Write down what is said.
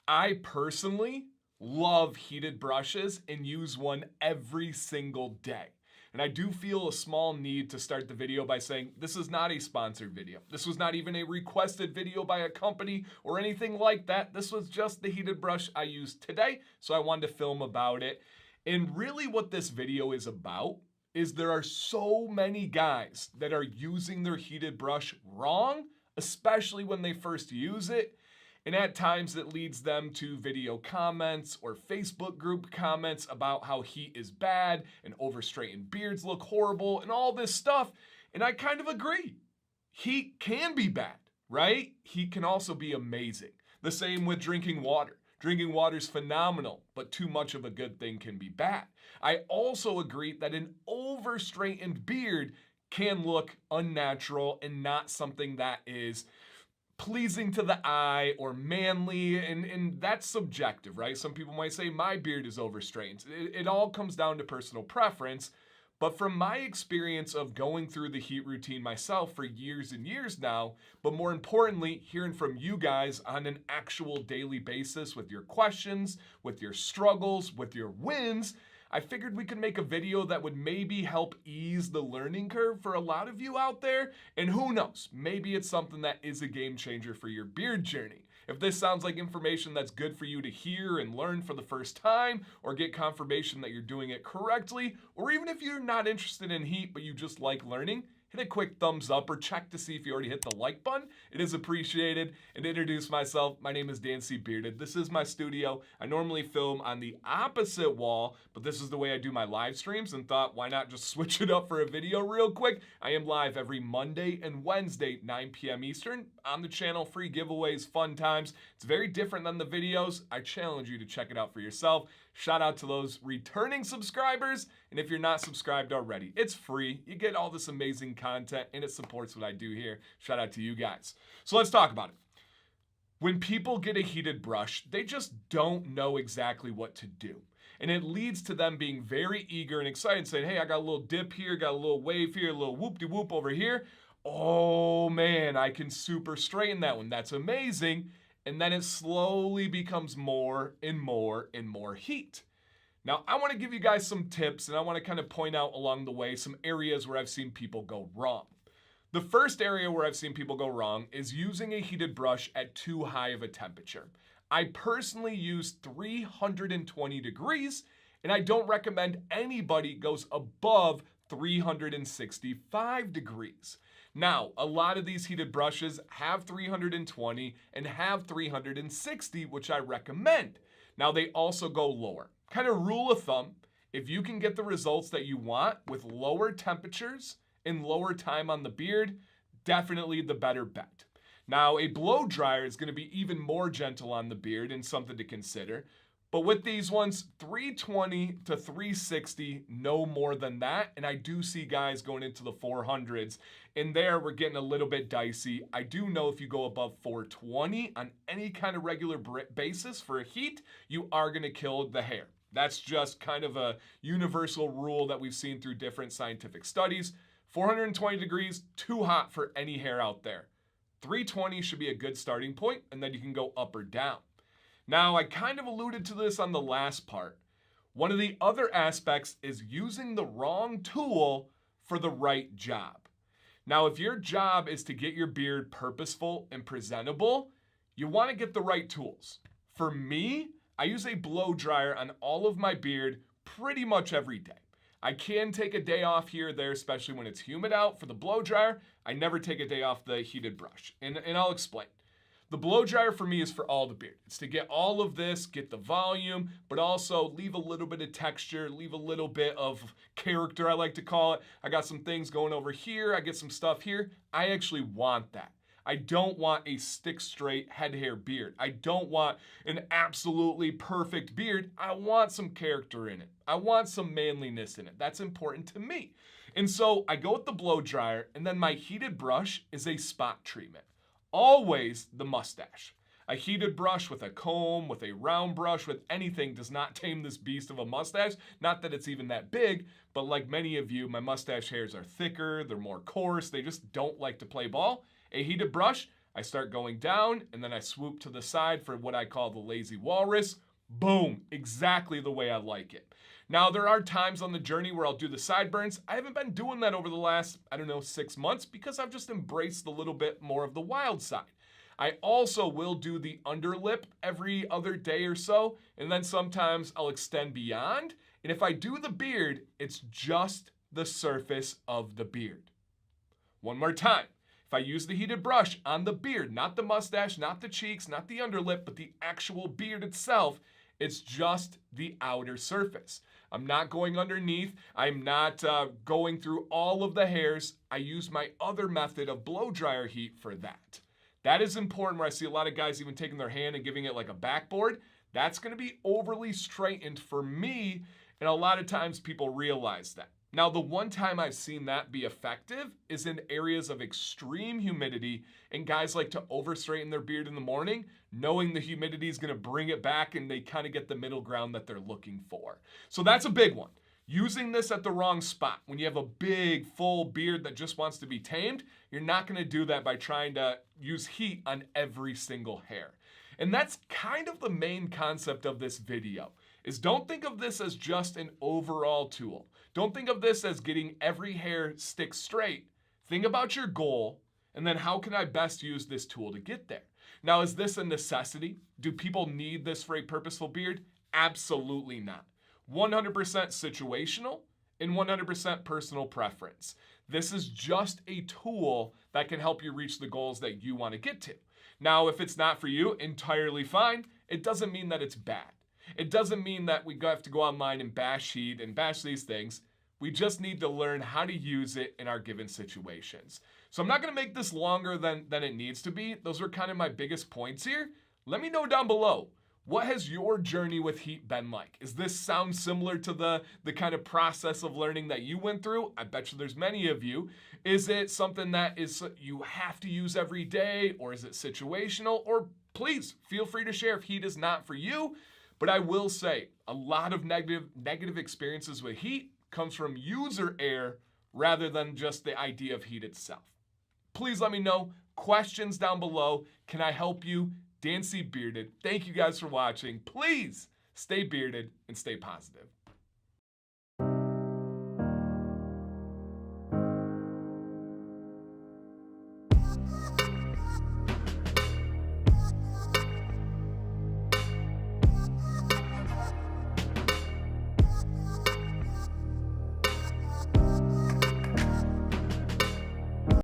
I personally love heated brushes and use one every single day. And I do feel a small need to start the video by saying this is not a sponsored video. This was not even a requested video by a company or anything like that. This was just the heated brush I used today, so I wanted to film about it. And really what this video is about is there are so many guys that are using their heated brush wrong, especially when they first use it. And at times it leads them to video comments or Facebook group comments about how heat is bad and over straightened beards look horrible and all this stuff. And I kind of agree. Heat can be bad, right? Heat can also be amazing. The same with drinking water. Drinking water is phenomenal, but too much of a good thing can be bad. I also agree that an over straightened beard can look unnatural and not something that is pleasing to the eye or manly, and that's subjective, right? Some people might say my beard is over straightened. It all comes down to personal preference. But from my experience of going through the heat routine myself for years and years now, but more importantly, hearing from you guys on an actual daily basis with your questions, with your struggles, with your wins, I figured we could make a video that would maybe help ease the learning curve for a lot of you out there. And who knows, maybe it's something that is a game changer for your beard journey. If this sounds like information that's good for you to hear and learn for the first time, or get confirmation that you're doing it correctly, or even if you're not interested in heat but you just like learning, hit a quick thumbs up or check to see if you already hit the like button. It is appreciated. And to introduce myself, my name is Dan C. Bearded. This is my studio. I normally film on the opposite wall, but this is the way I do my live streams, and thought, why not just switch it up for a video real quick? I am live every Monday and Wednesday, 9 p.m. Eastern on the channel. Free giveaways, fun times. It's very different than the videos. I challenge you to check it out for yourself. Shout out to those returning subscribers. And if you're not subscribed already, it's free. You get all this amazing content and it supports what I do here. Shout out to you guys. So let's talk about it. When people get a heated brush, they just don't know exactly what to do. And it leads to them being very eager and excited, saying, hey, I got a little dip here, got a little wave here, a little whoop-de-whoop over here. Oh man, I can super straighten that one. That's amazing. And then it slowly becomes more and more and more heat. Now, I want to give you guys some tips, and I want to kind of point out along the way some areas where I've seen people go wrong. The first area where I've seen people go wrong is using a heated brush at too high of a temperature. I personally use 320 degrees, and I don't recommend anybody goes above 365 degrees. Now, a lot of these heated brushes have 320 and have 360, which I recommend. Now, they also go lower. Kind of rule of thumb, if you can get the results that you want with lower temperatures and lower time on the beard, definitely the better bet. Now, a blow dryer is going to be even more gentle on the beard and something to consider. But with these ones, 320 to 360, no more than that. And I do see guys going into the 400s. And there, we're getting a little bit dicey. I do know if you go above 420 on any kind of regular basis for a heat, you are going to kill the hair. That's just kind of a universal rule that we've seen through different scientific studies. 420 degrees, too hot for any hair out there. 320 should be a good starting point, and then you can go up or down. Now, I kind of alluded to this on the last part. One of the other aspects is using the wrong tool for the right job. Now, if your job is to get your beard purposeful and presentable, you want to get the right tools. For me, I use a blow dryer on all of my beard pretty much every day. I can take a day off here or there, especially when it's humid out for the blow dryer. I never take a day off the heated brush, and I'll explain. The blow dryer for me is for all the beard. It's to get all of this, get the volume, but also leave a little bit of texture, leave a little bit of character, I like to call it. I got some things going over here. I get some stuff here. I actually want that. I don't want a stick straight head hair beard. I don't want an absolutely perfect beard. I want some character in it. I want some manliness in it. That's important to me. And so I go with the blow dryer, and then my heated brush is a spot treatment. Always the mustache. A heated brush with a comb, with a round brush, with anything does not tame this beast of a mustache. Not that it's even that big, but like many of you, my mustache hairs are thicker, they're more coarse, they just don't like to play ball. A heated brush, I start going down and then I swoop to the side for what I call the lazy walrus. Boom, exactly the way I like it. Now, there are times on the journey where I'll do the sideburns. I haven't been doing that over the last, 6 months because I've just embraced a little bit more of the wild side. I also will do the underlip every other day or so, and then sometimes I'll extend beyond. And if I do the beard, it's just the surface of the beard. One more time. If I use the heated brush on the beard, not the mustache, not the cheeks, not the underlip, but the actual beard itself, it's just the outer surface. I'm not going underneath. I'm not going through all of the hairs. I use my other method of blow dryer heat for that. That is important where I see a lot of guys even taking their hand and giving it like a backboard. That's going to be overly straightened for me, and a lot of times people realize that. Now, the one time I've seen that be effective is in areas of extreme humidity, and guys like to over straighten their beard in the morning, knowing the humidity is going to bring it back, and they kind of get the middle ground that they're looking for. So that's a big one. Using this at the wrong spot. When you have a big, full beard that just wants to be tamed, you're not going to do that by trying to use heat on every single hair. And that's kind of the main concept of this video, is don't think of this as just an overall tool. Don't think of this as getting every hair stick straight. Think about your goal, and then how can I best use this tool to get there? Now, is this a necessity? Do people need this for a purposeful beard? Absolutely not. 100% situational and 100% personal preference. This is just a tool that can help you reach the goals that you want to get to. Now, if it's not for you, entirely fine. It doesn't mean that it's bad. It doesn't mean that we have to go online and bash heat and bash these things. We just need to learn how to use it in our given situations. So I'm not going to make this longer than it needs to be. Those are kind of my biggest points here. Let me know down below. What has your journey with heat been like? Is this sound similar to the kind of process of learning that you went through? I bet you there's many of you. Is it something that is you have to use every day, or is it situational? Or please feel free to share if heat is not for you. But I will say a lot of negative experiences with heat comes from user error rather than just the idea of heat itself. Please let me know. Questions down below. Can I help you? Dan C. Bearded. Thank you guys for watching. Please stay bearded and stay positive.